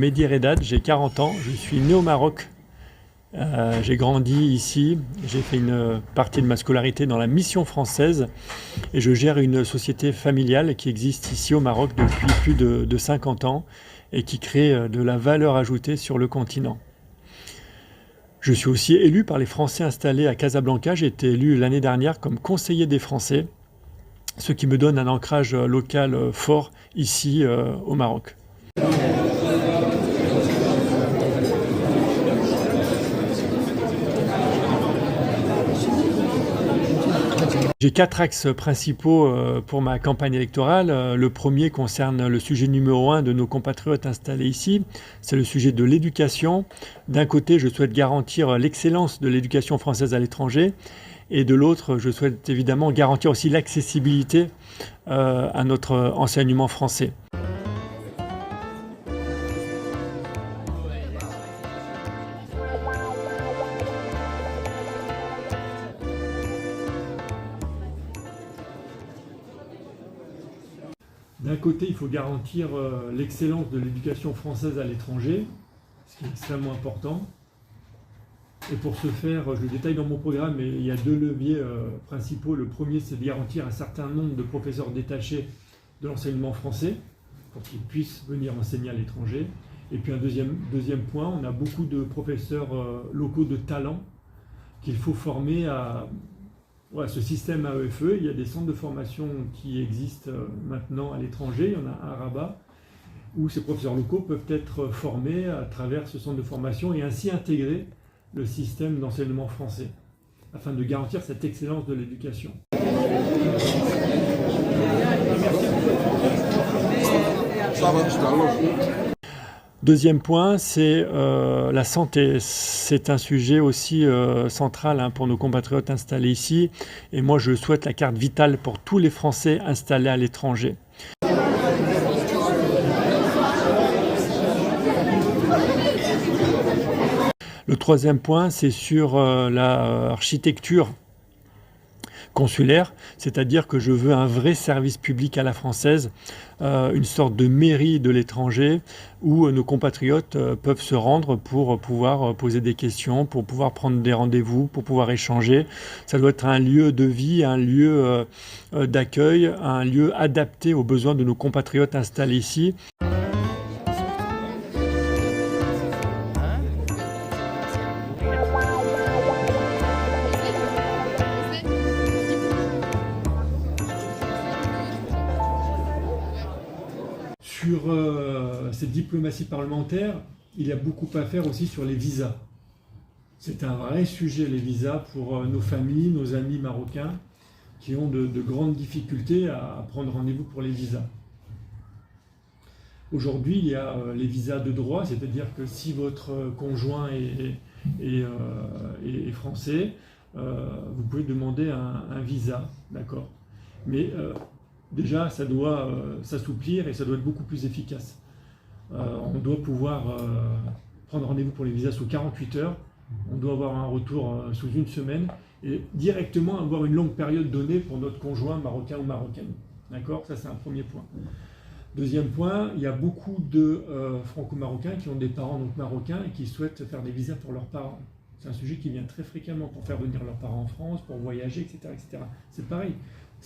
Mehdi Redad, j'ai 40 ans, je suis né au Maroc. J'ai grandi ici, j'ai fait une partie de ma scolarité dans la mission française et je gère une société familiale qui existe ici au Maroc depuis plus de 50 ans et qui crée de la valeur ajoutée sur le continent. Je suis aussi élu par les Français installés à Casablanca. J'ai été élu l'année dernière comme conseiller des Français, ce qui me donne un ancrage local fort ici au Maroc. J'ai 4 axes principaux pour ma campagne électorale. Le premier concerne le sujet numéro 1 de nos compatriotes installés ici. C'est le sujet de l'éducation. D'un côté, je souhaite garantir l'excellence de l'éducation française à l'étranger. Et de l'autre, je souhaite évidemment garantir aussi l'accessibilité à notre enseignement français. D'un côté, il faut garantir l'excellence de l'éducation française à l'étranger, ce qui est extrêmement important. Et pour ce faire, je le détaille dans mon programme, mais il y a 2 leviers principaux. Le premier, c'est de garantir un certain nombre de professeurs détachés de l'enseignement français pour qu'ils puissent venir enseigner à l'étranger. Et puis un deuxième point, on a beaucoup de professeurs locaux de talent qu'il faut former à ce système AEFE. Il y a des centres de formation qui existent maintenant à l'étranger, il y en a un à Rabat, où ces professeurs locaux peuvent être formés à travers ce centre de formation et ainsi intégrer le système d'enseignement français, afin de garantir cette excellence de l'éducation. Deuxième point, c'est la santé. C'est un sujet aussi central pour nos compatriotes installés ici. Et moi, je souhaite la carte vitale pour tous les Français installés à l'étranger. Le troisième point, c'est sur l'architecture consulaire, c'est-à-dire que je veux un vrai service public à la française, une sorte de mairie de l'étranger où nos compatriotes peuvent se rendre pour pouvoir poser des questions, pour pouvoir prendre des rendez-vous, pour pouvoir échanger. Ça doit être un lieu de vie, un lieu d'accueil, un lieu adapté aux besoins de nos compatriotes installés ici. Sur cette diplomatie parlementaire, il y a beaucoup à faire aussi sur les visas. C'est un vrai sujet, les visas, pour nos familles, nos amis marocains, qui ont de grandes difficultés à prendre rendez-vous pour les visas. Aujourd'hui, il y a les visas de droit, c'est-à-dire que si votre conjoint est français, vous pouvez demander un visa, d'accord ? Mais déjà, ça doit s'assouplir et ça doit être beaucoup plus efficace. On doit pouvoir prendre rendez-vous pour les visas sous 48 heures. On doit avoir un retour sous 1 semaine et directement avoir une longue période donnée pour notre conjoint marocain ou marocaine. D'accord ? Ça, c'est un premier point. Deuxième point, il y a beaucoup de franco-marocains qui ont des parents donc marocains et qui souhaitent faire des visas pour leurs parents. C'est un sujet qui vient très fréquemment pour faire venir leurs parents en France, pour voyager, etc. etc. C'est pareil.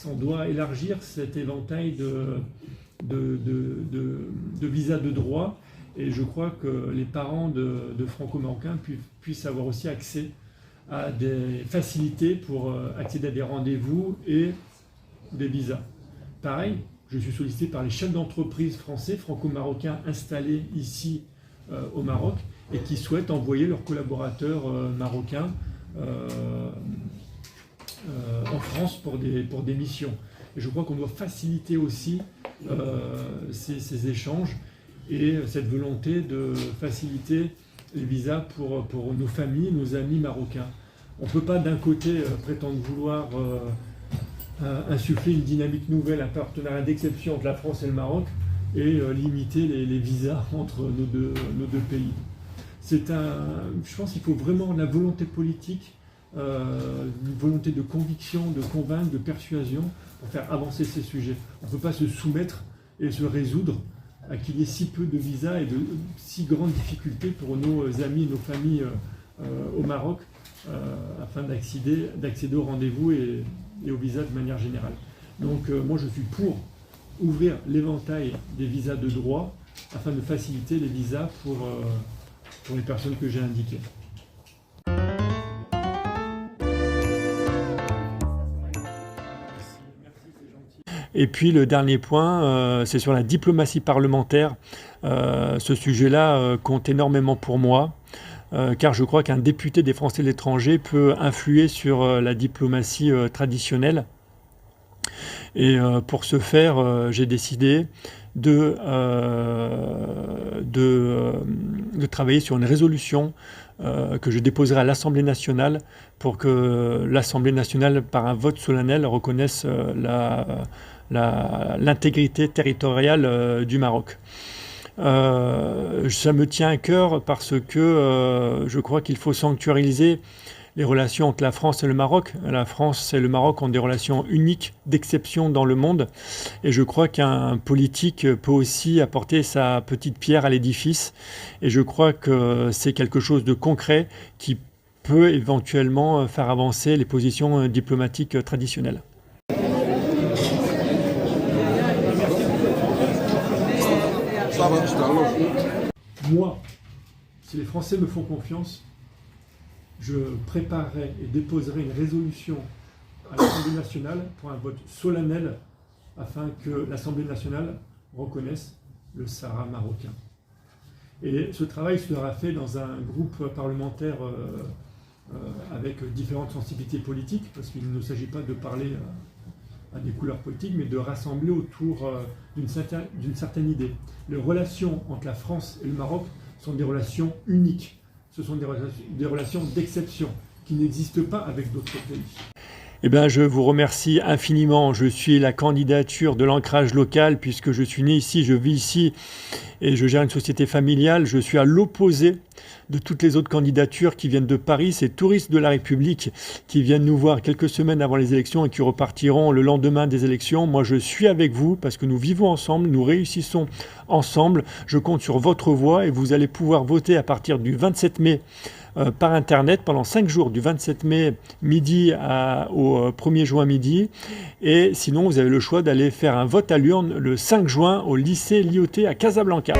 On doit élargir cet éventail de visas de droit et je crois que les parents de franco-marocains puissent avoir aussi accès à des facilités pour accéder à des rendez-vous et des visas. Pareil, je suis sollicité par les chefs d'entreprise français, franco-marocains installés ici au Maroc et qui souhaitent envoyer leurs collaborateurs marocains en France pour des missions. Et je crois qu'on doit faciliter aussi ces échanges et cette volonté de faciliter les visas pour nos familles, nos amis marocains. On ne peut pas d'un côté prétendre vouloir insuffler une dynamique nouvelle, un partenariat d'exception entre la France et le Maroc et limiter les visas entre nos deux pays. Je pense qu'il faut vraiment de la volonté politique, une volonté de conviction, de convaincre, de persuasion pour faire avancer ces sujets. On ne peut pas se soumettre et se résoudre à qu'il y ait si peu de visas et de si grandes difficultés pour nos amis et nos familles au Maroc afin d'accéder au rendez-vous et au visa de manière générale. Donc moi je suis pour ouvrir l'éventail des visas de droit afin de faciliter les visas pour les personnes que j'ai indiquées. Et puis le dernier point, c'est sur la diplomatie parlementaire. Ce sujet-là compte énormément pour moi, car je crois qu'un député des Français de l'étranger peut influer sur la diplomatie traditionnelle. Et pour ce faire, j'ai décidé de travailler sur une résolution que je déposerai à l'Assemblée nationale pour que l'Assemblée nationale, par un vote solennel, reconnaisse l'intégrité territoriale du Maroc. Ça me tient à cœur parce que je crois qu'il faut sanctuariser les relations entre la France et le Maroc. La France et le Maroc ont des relations uniques, d'exception dans le monde. Et je crois qu'un politique peut aussi apporter sa petite pierre à l'édifice. Et je crois que c'est quelque chose de concret qui peut éventuellement faire avancer les positions diplomatiques traditionnelles. Moi, si les Français me font confiance, je préparerai et déposerai une résolution à l'Assemblée nationale pour un vote solennel afin que l'Assemblée nationale reconnaisse le Sahara marocain. Et ce travail sera fait dans un groupe parlementaire avec différentes sensibilités politiques, parce qu'il ne s'agit pas de parler à des couleurs politiques, mais de rassembler autour d'une certaine idée. Les relations entre la France et le Maroc sont des relations uniques. Ce sont des relations d'exception qui n'existent pas avec d'autres pays. Eh bien, je vous remercie infiniment. Je suis la candidature de l'ancrage local puisque je suis né ici, je vis ici et je gère une société familiale. Je suis à l'opposé de toutes les autres candidatures qui viennent de Paris, ces touristes de la République qui viennent nous voir quelques semaines avant les élections et qui repartiront le lendemain des élections. Moi, je suis avec vous parce que nous vivons ensemble, nous réussissons ensemble. Je compte sur votre voix et vous allez pouvoir voter à partir du 27 mai par Internet pendant 5 jours, du 27 mai midi au 1er juin midi. Et sinon, vous avez le choix d'aller faire un vote à l'urne le 5 juin au lycée Lyautey à Casablanca.